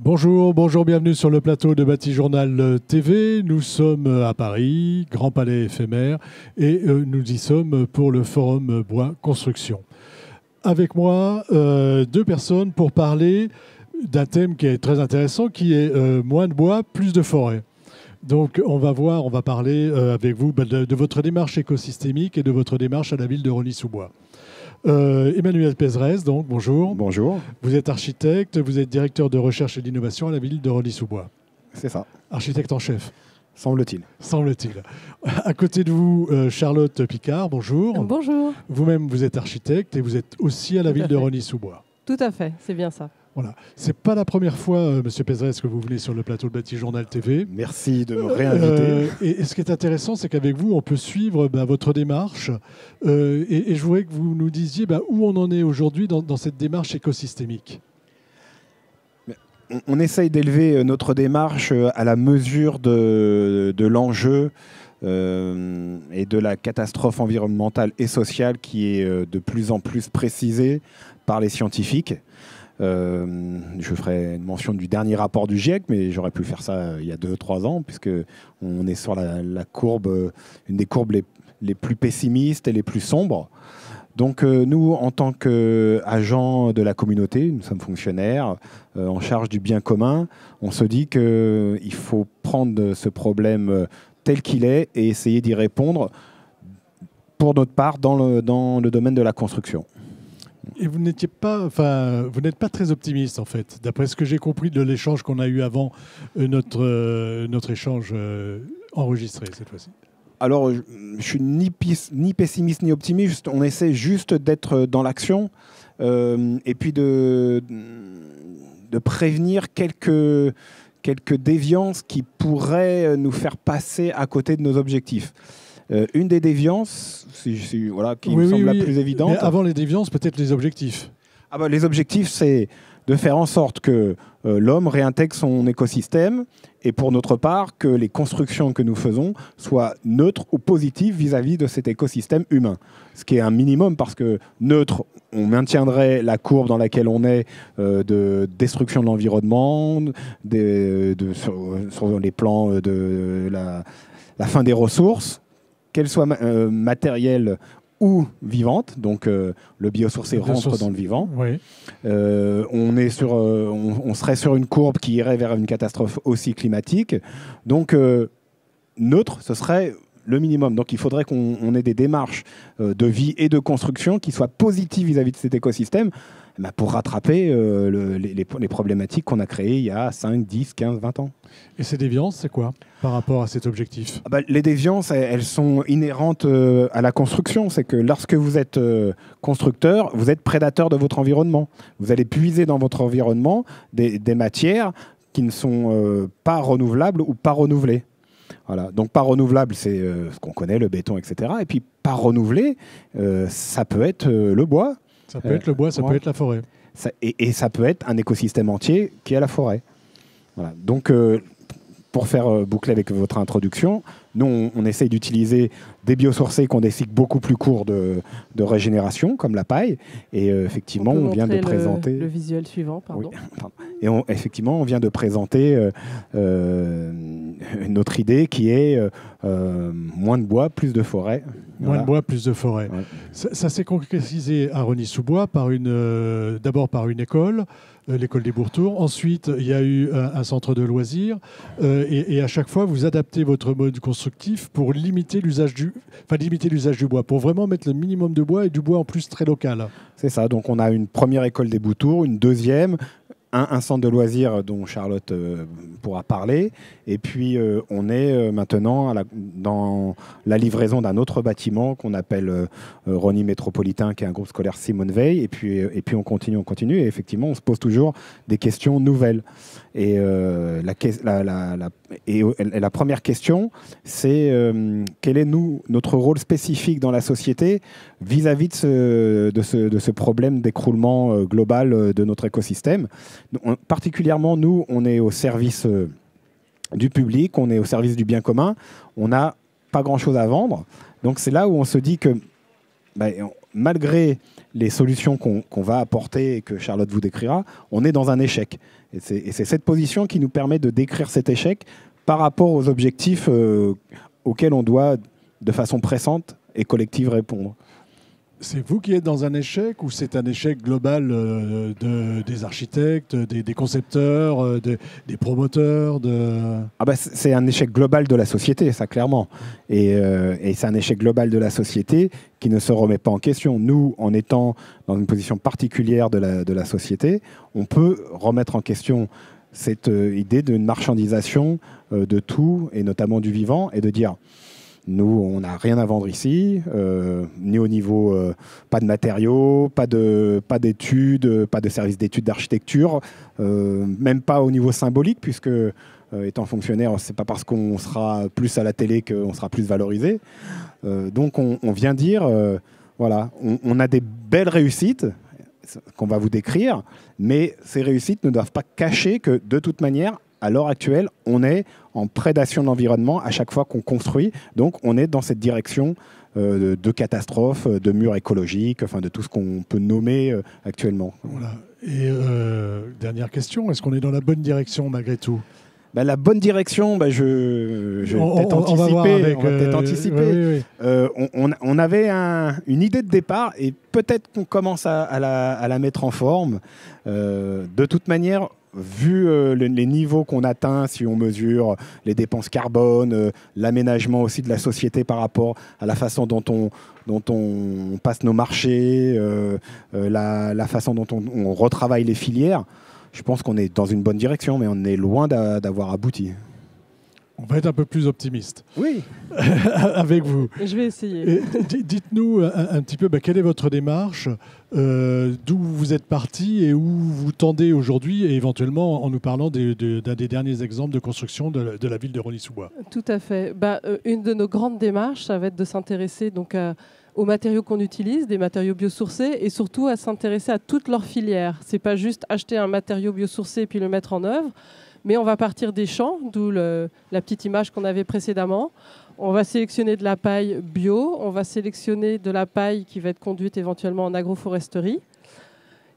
Bonjour, bonjour, bienvenue sur le plateau de Bâti-Journal TV. Nous sommes à Paris, Grand Palais éphémère, et nous y sommes pour le Forum Bois Construction. Avec moi, deux personnes pour parler d'un thème qui est très intéressant, qui est moins de bois, plus de forêt. Donc on va parler avec vous de votre démarche écosystémique et de votre démarche à la ville de Rosny-sous-Bois. Emmanuel Pézerez, donc bonjour. Bonjour. Vous êtes architecte, vous êtes directeur de recherche et d'innovation à la ville de Rosny-sous-Bois. C'est ça. Architecte en chef. Semble-t-il. Semble-t-il. À côté de vous, Charlotte Picard, bonjour. Bonjour. Vous-même, vous êtes architecte et vous êtes aussi à la ville de Rosny-sous-Bois. Tout à fait, c'est bien ça. Voilà. C'est pas la première fois, Monsieur Pézerez, que vous venez sur le plateau de Bâti-Journal TV. Merci de me réinviter. Et ce qui est intéressant, c'est qu'avec vous, on peut suivre votre démarche. Et je voudrais que vous nous disiez où on en est aujourd'hui dans cette démarche écosystémique. On essaye d'élever notre démarche à la mesure de l'enjeu et de la catastrophe environnementale et sociale qui est de plus en plus précisée par les scientifiques. Je ferai une mention du dernier rapport du GIEC, mais j'aurais pu faire ça il y a 2-3 ans, puisqu'on est sur la courbe, une des courbes les plus pessimistes et les plus sombres. Donc nous, en tant qu'agents de la communauté, nous sommes fonctionnaires en charge du bien commun, on se dit qu'il faut prendre ce problème tel qu'il est et essayer d'y répondre, pour notre part, dans le domaine de la construction. Et vous n'êtes pas très optimiste en fait, d'après ce que j'ai compris de l'échange qu'on a eu avant notre échange enregistré cette fois-ci. Alors, je suis ni pessimiste ni optimiste. On essaie juste d'être dans l'action et puis de prévenir quelques déviances qui pourraient nous faire passer à côté de nos objectifs. Une des déviances, qui me semble la plus évidente. Mais avant les déviances, peut-être les objectifs. Les objectifs, c'est de faire en sorte que l'homme réintègre son écosystème et pour notre part, que les constructions que nous faisons soient neutres ou positives vis-à-vis de cet écosystème humain. Ce qui est un minimum parce que neutre, on maintiendrait la courbe dans laquelle on est de destruction de l'environnement, sur les plans de la fin des ressources, qu'elles soient matérielles ou vivante, donc le biosourcé rentre dans le vivant. Oui. On serait sur une courbe qui irait vers une catastrophe aussi climatique. Donc neutre, ce serait le minimum. Donc il faudrait qu'on ait des démarches de vie et de construction qui soient positives vis-à-vis de cet écosystème pour rattraper les problématiques qu'on a créées il y a 5, 10, 15, 20 ans. Et ces déviances, c'est quoi par rapport à cet objectif ? Les déviances, elles sont inhérentes à la construction. C'est que lorsque vous êtes constructeur, vous êtes prédateur de votre environnement. Vous allez puiser dans votre environnement des matières qui ne sont pas renouvelables ou pas renouvelées. Voilà. Donc pas renouvelable, c'est ce qu'on connaît, le béton, etc. Et puis pas renouvelé, ça peut être le bois. Ça peut être le bois, ça peut être la forêt. Et ça peut être un écosystème entier qui est la forêt. Voilà. Donc, pour faire boucler avec votre introduction, nous, on essaye d'utiliser des biosourcés qui ont des cycles beaucoup plus courts de régénération, comme la paille. Et effectivement, on vient de présenter... Le visuel suivant, pardon. Oui, pardon. Et effectivement, on vient de présenter notre idée qui est moins de bois, plus de forêt. Moins de bois, plus de forêt. Ouais. Ça s'est concrétisé à Rosny-sous-Bois d'abord par une école, l'école des Bourtours. Ensuite, il y a eu un centre de loisirs. Et à chaque fois, vous adaptez votre mode constructif pour limiter l'usage du bois, pour vraiment mettre le minimum de bois et du bois en plus très local. C'est ça. Donc, on a une première école des Bourtours, une deuxième, un centre de loisirs dont Charlotte pourra parler. Et puis, on est maintenant dans la livraison d'un autre bâtiment qu'on appelle Rosny Métropolitain, qui est un groupe scolaire Simone Veil. Et puis on continue. Et effectivement, on se pose toujours des questions nouvelles. Et la première question, c'est quel est notre rôle spécifique dans la société vis-à-vis de ce problème d'écroulement global de notre écosystème. Particulièrement, nous, on est au service du public, on est au service du bien commun, on n'a pas grand-chose à vendre. Donc c'est là où on se dit que malgré les solutions qu'on va apporter et que Charlotte vous décrira, on est dans un échec. Et c'est cette position qui nous permet de décrire cet échec par rapport aux objectifs auxquels on doit, de façon pressante et collective, répondre. C'est vous qui êtes dans un échec ou c'est un échec global des architectes, des concepteurs, des promoteurs C'est un échec global de la société, ça clairement. Et c'est un échec global de la société qui ne se remet pas en question. Nous, en étant dans une position particulière de la société, on peut remettre en question cette idée d'une marchandisation de tout, et notamment du vivant, et de dire... Nous, on n'a rien à vendre ici, ni au niveau, pas de matériaux, pas d'études, pas de services d'études d'architecture, même pas au niveau symbolique, puisque étant fonctionnaire, c'est pas parce qu'on sera plus à la télé qu'on sera plus valorisé. Donc on vient dire, voilà, on a des belles réussites qu'on va vous décrire, mais ces réussites ne doivent pas cacher que de toute manière, à l'heure actuelle, on est en prédation de l'environnement à chaque fois qu'on construit. Donc, on est dans cette direction de catastrophe, de murs écologiques, enfin de tout ce qu'on peut nommer actuellement. Voilà. Et dernière question, est-ce qu'on est dans la bonne direction malgré tout ? La bonne direction, je vais peut-être anticiper. On avait une idée de départ et peut-être qu'on commence à la mettre en forme. De toute manière, vu les niveaux qu'on atteint, si on mesure les dépenses carbone, l'aménagement aussi de la société par rapport à la façon dont on passe nos marchés, la façon dont on retravaille les filières, je pense qu'on est dans une bonne direction, mais on est loin d'avoir abouti. On va être un peu plus optimiste. Oui. Avec vous. Je vais essayer. Dites-nous un petit peu quelle est votre démarche, d'où vous êtes parti et où vous tendez aujourd'hui, et éventuellement en nous parlant d'un des derniers exemples de construction de la ville de Rosny-sous-Bois. Tout à fait. Une de nos grandes démarches, ça va être de s'intéresser donc aux matériaux qu'on utilise, des matériaux biosourcés, et surtout à s'intéresser à toute leur filière. C'est pas juste acheter un matériau biosourcé et puis le mettre en œuvre. Mais on va partir des champs, d'où la petite image qu'on avait précédemment. On va sélectionner de la paille bio, on va sélectionner de la paille qui va être conduite éventuellement en agroforesterie.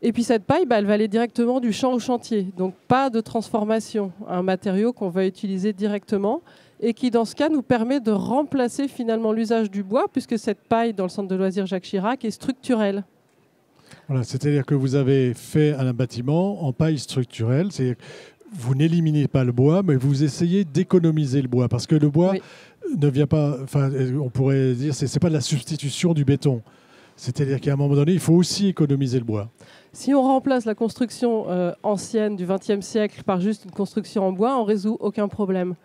Et puis cette paille, elle va aller directement du champ au chantier. Donc pas de transformation, un matériau qu'on va utiliser directement et qui, dans ce cas, nous permet de remplacer finalement l'usage du bois, puisque cette paille, dans le centre de loisirs Jacques Chirac, est structurelle. Voilà, c'est-à-dire que vous avez fait un bâtiment en paille structurelle, c'est-à-dire vous n'éliminez pas le bois, mais vous essayez d'économiser le bois, parce que le bois ne vient pas, on pourrait dire, c'est pas de la substitution du béton. C'est-à-dire qu'à un moment donné, il faut aussi économiser le bois. Si on remplace la construction ancienne du XXe siècle par juste une construction en bois, on ne résout aucun problème.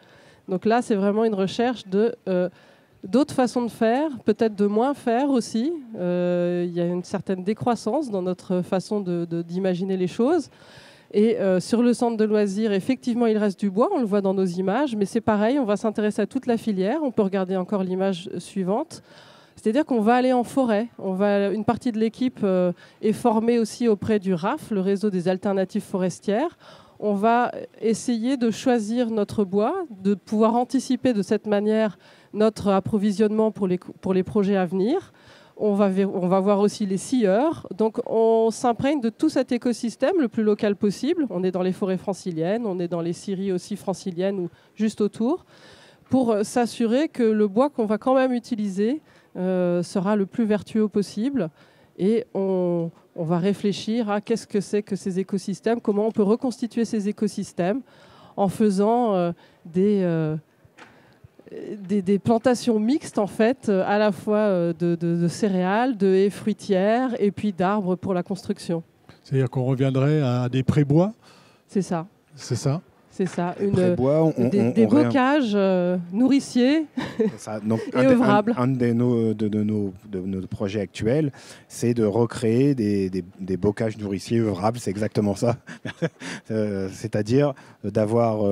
Donc là, c'est vraiment une recherche d'autres façons de faire, peut-être de moins faire aussi. Il y a une certaine décroissance dans notre façon d'imaginer les choses. Et sur le centre de loisirs, effectivement, il reste du bois, on le voit dans nos images, mais c'est pareil, on va s'intéresser à toute la filière. On peut regarder encore l'image suivante. C'est-à-dire qu'on va aller en forêt. Une partie de l'équipe est formée aussi auprès du RAF, le réseau des alternatives forestières. On va essayer de choisir notre bois, de pouvoir anticiper de cette manière notre approvisionnement pour les projets à venir. On va voir aussi les scieurs. Donc on s'imprègne de tout cet écosystème le plus local possible. On est dans les forêts franciliennes, on est dans les scieries aussi franciliennes ou juste autour, pour s'assurer que le bois qu'on va quand même utiliser sera le plus vertueux possible. Et on va réfléchir à qu'est-ce que c'est que ces écosystèmes, comment on peut reconstituer ces écosystèmes en faisant des plantations mixtes, en fait, à la fois de céréales, de haies fruitières et puis d'arbres pour la construction. C'est-à-dire qu'on reviendrait à des prébois ? C'est ça. C'est ça ? C'est ça, des bocages nourriciers donc, et œuvrables. Un de nos projets actuels, c'est de recréer des bocages nourriciers œuvrables, c'est exactement ça. C'est-à-dire d'avoir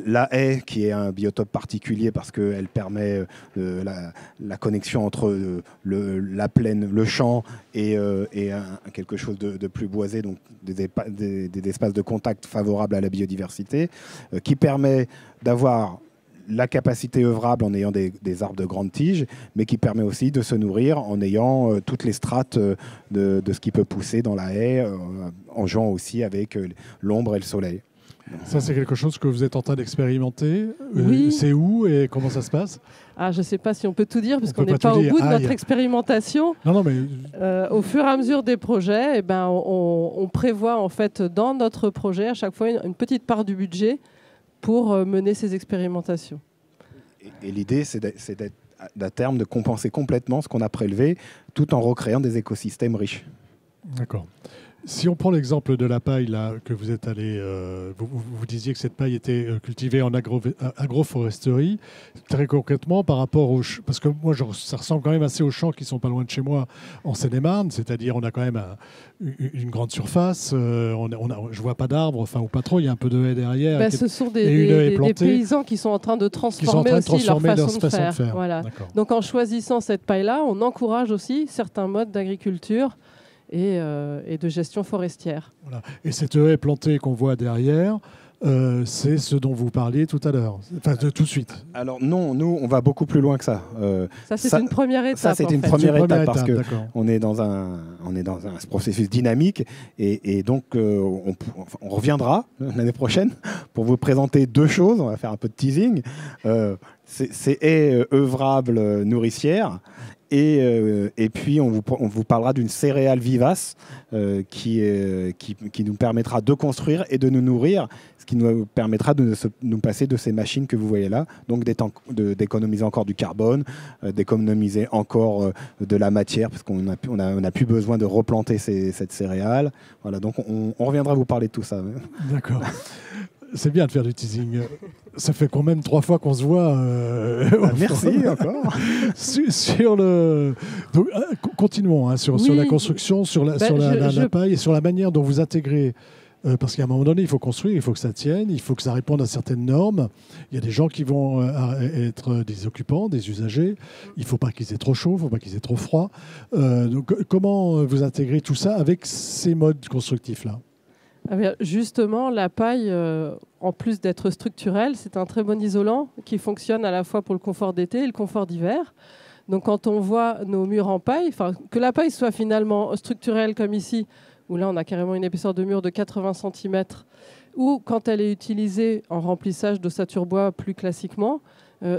la haie, qui est un biotope particulier parce qu'elle permet la connexion entre la plaine, le champ et quelque chose de plus boisé, donc des espaces de contact favorables à la biodiversité, qui permet d'avoir la capacité œuvrable en ayant des arbres de grande tige, mais qui permet aussi de se nourrir en ayant toutes les strates de ce qui peut pousser dans la haie, en jouant aussi avec l'ombre et le soleil. Ça, c'est quelque chose que vous êtes en train d'expérimenter. Oui. C'est où et comment ça se passe? Je ne sais pas si on peut tout dire, parce On qu'on peut n'est pas pas tout au dire. bout de notre expérimentation. Non, mais... Au fur et à mesure des projets, on prévoit en fait dans notre projet à chaque fois une petite part du budget pour mener ces expérimentations. Et l'idée, c'est d'à terme de compenser complètement ce qu'on a prélevé, tout en recréant des écosystèmes riches. D'accord. Si on prend l'exemple de la paille là, que vous êtes allé, vous disiez que cette paille était cultivée en agroforesterie. Très concrètement, par rapport aux... Parce que moi, ça ressemble quand même assez aux champs qui sont pas loin de chez moi en Seine-et-Marne. C'est-à-dire, on a quand même une grande surface. Je vois pas d'arbres, enfin, ou pas trop. Il y a un peu de haies derrière. Ce sont des paysans qui sont en train de transformer aussi leur façon de faire. Voilà. Donc, en choisissant cette paille-là, on encourage aussi certains modes d'agriculture et de gestion forestière. Voilà. Et cette haie plantée qu'on voit derrière, c'est ce dont vous parliez tout à l'heure, enfin tout de suite. Alors non, nous on va beaucoup plus loin que ça. Ça c'est une première étape. Ça c'est une première étape parce que on est dans un processus dynamique et donc on reviendra l'année prochaine pour vous présenter deux choses. On va faire un peu de teasing. C'est haies œuvrables nourricières. Et puis, on vous parlera d'une céréale vivace qui nous permettra de construire et de nous nourrir, ce qui nous permettra de nous passer de ces machines que vous voyez là, donc d'économiser encore du carbone, d'économiser encore de la matière, parce qu'on n'a plus besoin de replanter cette céréale. Voilà, donc on reviendra vous parler de tout ça. D'accord. C'est bien de faire du teasing. Ça fait quand même 3 fois qu'on se voit. Merci encore. sur le... Donc, continuons sur la construction, sur la paille et sur la manière dont vous intégrez. Parce qu'à un moment donné, il faut construire, il faut que ça tienne, il faut que ça réponde à certaines normes. Il y a des gens qui vont être des occupants, des usagers. Il ne faut pas qu'ils aient trop chaud, il ne faut pas qu'ils aient trop froid. Donc, comment vous intégrez tout ça avec ces modes constructifs-là ? Justement, la paille, en plus d'être structurelle, c'est un très bon isolant qui fonctionne à la fois pour le confort d'été et le confort d'hiver. Donc quand on voit nos murs en paille, que la paille soit finalement structurelle comme ici, où là on a carrément une épaisseur de mur de 80 cm, ou quand elle est utilisée en remplissage d'ossature bois plus classiquement,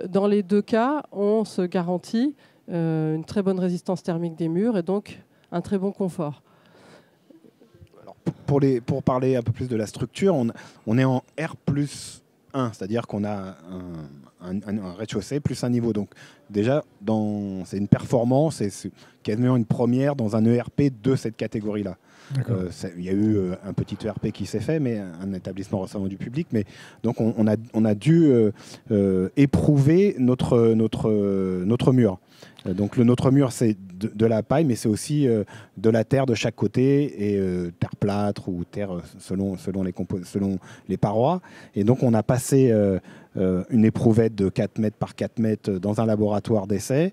dans les deux cas, on se garantit une très bonne résistance thermique des murs et donc un très bon confort. Pour parler un peu plus de la structure, on est en R+1, c'est-à-dire qu'on a un rez-de-chaussée plus un niveau. Donc déjà, c'est une performance, c'est quasiment une première dans un ERP de cette catégorie-là. Il y a eu un petit ERP qui s'est fait, mais un établissement recevant du public. Mais donc on a dû éprouver notre mur. Donc notre mur, c'est de la paille, mais c'est aussi de la terre de chaque côté, et terre plâtre ou terre selon les parois. Et donc on a passé une éprouvette de 4 mètres par 4 mètres dans un laboratoire d'essai,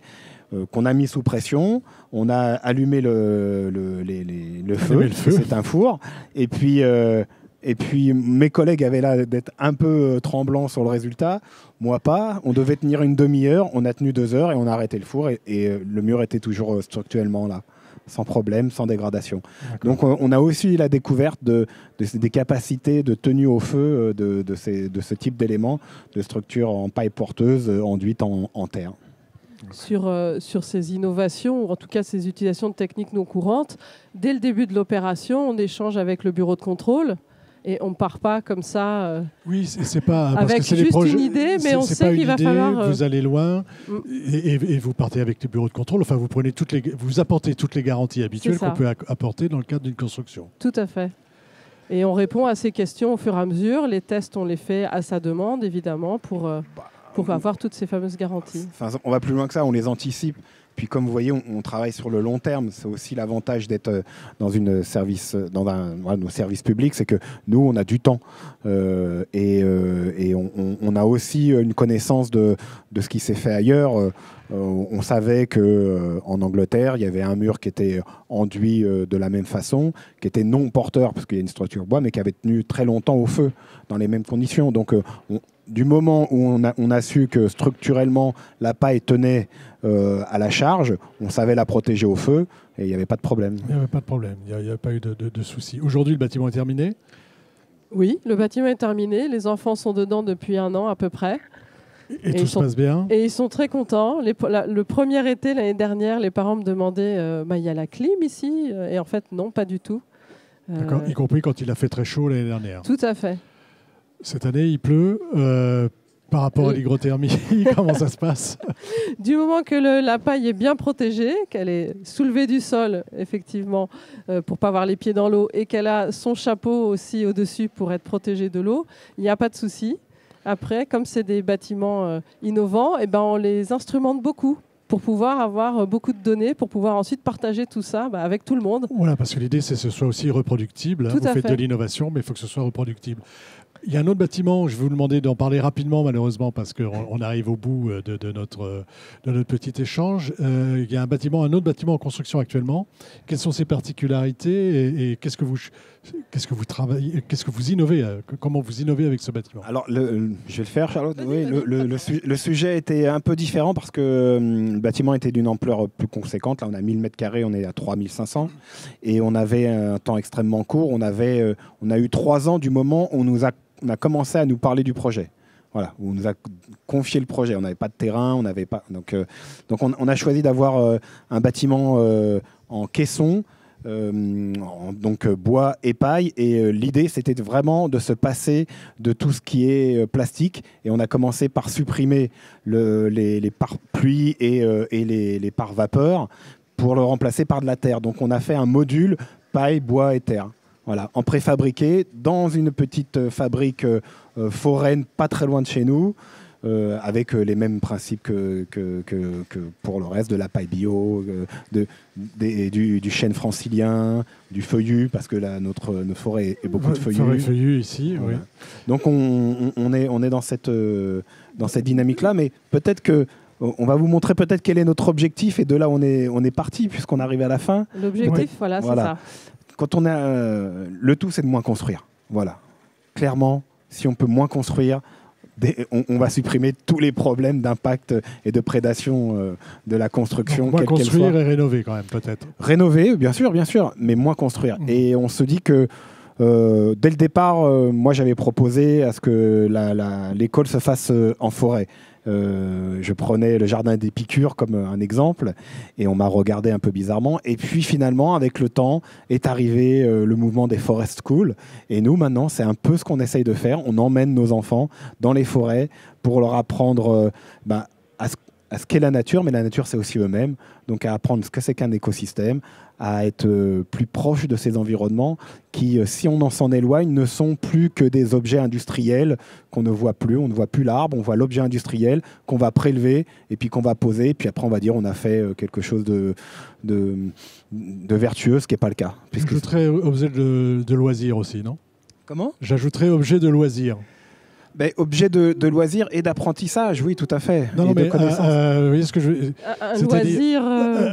qu'on a mis sous pression. On a allumé le feu, c'est un four. Et puis mes collègues avaient l'air d'être un peu tremblants sur le résultat. Moi pas. On devait tenir une demi-heure. On a tenu 2 heures et on a arrêté le four. Et le mur était toujours structurellement là, sans problème, sans dégradation. Donc on a aussi la découverte des capacités de tenue au feu de ce type d'éléments, de structures en paille porteuse enduite en terre. Sur ces innovations, ou en tout cas ces utilisations de techniques non courantes, dès le début de l'opération, on échange avec le bureau de contrôle et on ne part pas comme ça oui, c'est pas, avec parce que c'est juste une idée, mais on sait qu'il va falloir... Vous allez loin et vous partez avec le bureau de contrôle, enfin vous apportez toutes les garanties habituelles qu'on peut apporter dans le cadre d'une construction. Tout à fait. Et on répond à ces questions au fur et à mesure. Les tests, on les fait à sa demande, évidemment, pour avoir toutes ces fameuses garanties. On va plus loin que ça, on les anticipe. Puis comme vous voyez, on travaille sur le long terme. C'est aussi l'avantage d'être dans nos services publics, c'est que nous, on a du temps. Et on a aussi une connaissance de ce qui s'est fait ailleurs. On savait qu'en Angleterre, il y avait un mur qui était enduit de la même façon, qui était non porteur, parce qu'il y a une structure bois, mais qui avait tenu très longtemps au feu, dans les mêmes conditions. Donc du moment où on a su que structurellement la paille tenait à la charge, on savait la protéger au feu et il n'y avait pas de problème. Il n'y avait pas de problème, il n'y a pas eu de souci. Aujourd'hui, le bâtiment est terminé? Oui, le bâtiment est terminé. Les enfants sont dedans depuis 1 an à peu près. Et tout se passe bien? Et ils sont très contents. Le premier été, l'année dernière, les parents me demandaient il y a la clim ici? Et en fait, non, pas du tout. D'accord, y compris quand il a fait très chaud l'année dernière. Tout à fait. Cette année, il pleut. Par rapport à l'hygrothermie, comment ça se passe? Du moment que la paille est bien protégée, qu'elle est soulevée du sol, effectivement, pour ne pas avoir les pieds dans l'eau, et qu'elle a son chapeau aussi au-dessus pour être protégée de l'eau, il n'y a pas de souci. Après, comme c'est des bâtiments innovants, on les instrumente beaucoup pour pouvoir avoir beaucoup de données, pour pouvoir ensuite partager tout ça avec tout le monde. Voilà, parce que l'idée, c'est que ce soit aussi reproductible. Vous faites de l'innovation, mais il faut que ce soit reproductible. Il y a un autre bâtiment, je vais vous demander d'en parler rapidement, malheureusement, parce qu'on arrive au bout de notre petit échange. Il y a un autre bâtiment en construction actuellement. Quelles sont ses particularités et qu'est-ce que vous travaillez, qu'est-ce que vous innovez, comment vous innovez avec ce bâtiment? Alors, je vais le faire, Charlotte. Oui, le sujet était un peu différent parce que le bâtiment était d'une ampleur plus conséquente. Là, on a 1000 m², on est à 3500. Et on avait un temps extrêmement court. On a eu 3 ans du moment où on a commencé à nous parler du projet. Voilà, où on nous a confié le projet. On n'avait pas de terrain, on n'avait pas. Donc on a choisi d'avoir un bâtiment en caisson, donc bois et paille. Et l'idée, c'était vraiment de se passer de tout ce qui est plastique. Et on a commencé par supprimer les pare-pluies et les pare-vapeurs pour le remplacer par de la terre. Donc on a fait un module paille, bois et terre. Voilà, en préfabriqué, dans une petite fabrique foraine pas très loin de chez nous, avec les mêmes principes que pour le reste, de la paille bio, du chêne francilien, du feuillu, parce que là, notre forêt est beaucoup de feuillu. Feuillu ici, voilà. Oui. Donc on est dans cette dynamique-là, mais peut-être que on va vous montrer peut-être quel est notre objectif, et de là on est parti, puisqu'on arrive à la fin. L'objectif, voilà, c'est ça. Quand on a le tout, c'est de moins construire. Voilà. Clairement, si on peut moins construire, on va supprimer tous les problèmes d'impact et de prédation de la construction. Donc, moins construire et rénover quand même, peut-être. Rénover, bien sûr, mais moins construire. Et on se dit que dès le départ, moi j'avais proposé à ce que l'école se fasse en forêt. Je prenais le jardin d'Épicure comme un exemple, et on m'a regardé un peu bizarrement. Et puis finalement, avec le temps, est arrivé le mouvement des forest schools. Et nous, maintenant, c'est un peu ce qu'on essaye de faire. On emmène nos enfants dans les forêts pour leur apprendre à ce qu'est la nature, mais la nature, c'est aussi eux-mêmes. Donc à apprendre ce que c'est qu'un écosystème, à être plus proche de ces environnements qui, si on s'en éloigne, ne sont plus que des objets industriels qu'on ne voit plus. On ne voit plus l'arbre, on voit l'objet industriel qu'on va prélever et puis qu'on va poser. Et puis après, on va dire on a fait quelque chose de vertueux, ce qui n'est pas le cas. J'ajouterais objet de loisir aussi, non? Comment? J'ajouterais objet de loisir. Objet de loisir et d'apprentissage, oui, tout à fait. Non, mais vous voyez ce que je... Un loisir,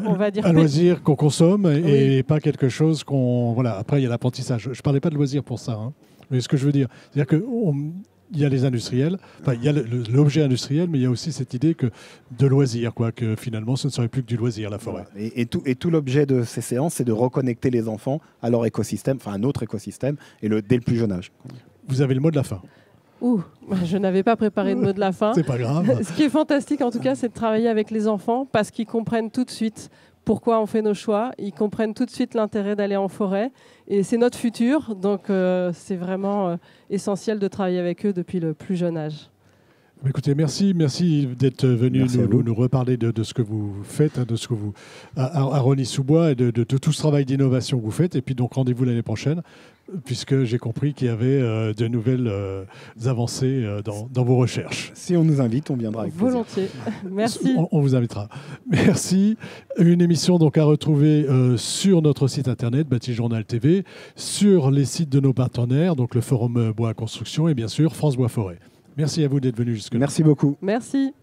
on va dire. Un loisir qu'on consomme et pas quelque chose qu'on... Voilà, après, il y a l'apprentissage. Je ne parlais pas de loisir pour ça. Hein. Mais ce que je veux dire, c'est-à-dire qu'il y a les industriels, il y a l'objet industriel, mais il y a aussi cette idée de loisir, que finalement, ce ne serait plus que du loisir, la forêt. Voilà. Et tout l'objet de ces séances, c'est de reconnecter les enfants à leur écosystème, enfin un autre écosystème, et dès le plus jeune âge. Vous avez le mot de la fin. Je n'avais pas préparé de mot de la fin. C'est pas grave. Ce qui est fantastique, en tout cas, c'est de travailler avec les enfants parce qu'ils comprennent tout de suite pourquoi on fait nos choix. Ils comprennent tout de suite l'intérêt d'aller en forêt. Et c'est notre futur. Donc, c'est vraiment essentiel de travailler avec eux depuis le plus jeune âge. Écoutez, merci d'être venu nous reparler de ce que vous faites, de ce que vous à Rosny-sous-Bois et de tout ce travail d'innovation que vous faites. Et puis donc rendez-vous l'année prochaine, puisque j'ai compris qu'il y avait de nouvelles avancées dans vos recherches. Si on nous invite, on viendra avec plaisir. Volontiers. Merci. On vous invitera. Merci. Une émission donc à retrouver sur notre site internet Bâti Journal TV, sur les sites de nos partenaires, donc le Forum Bois Construction et bien sûr France Bois Forêt. Merci à vous d'être venu jusque-là. Merci beaucoup. Merci.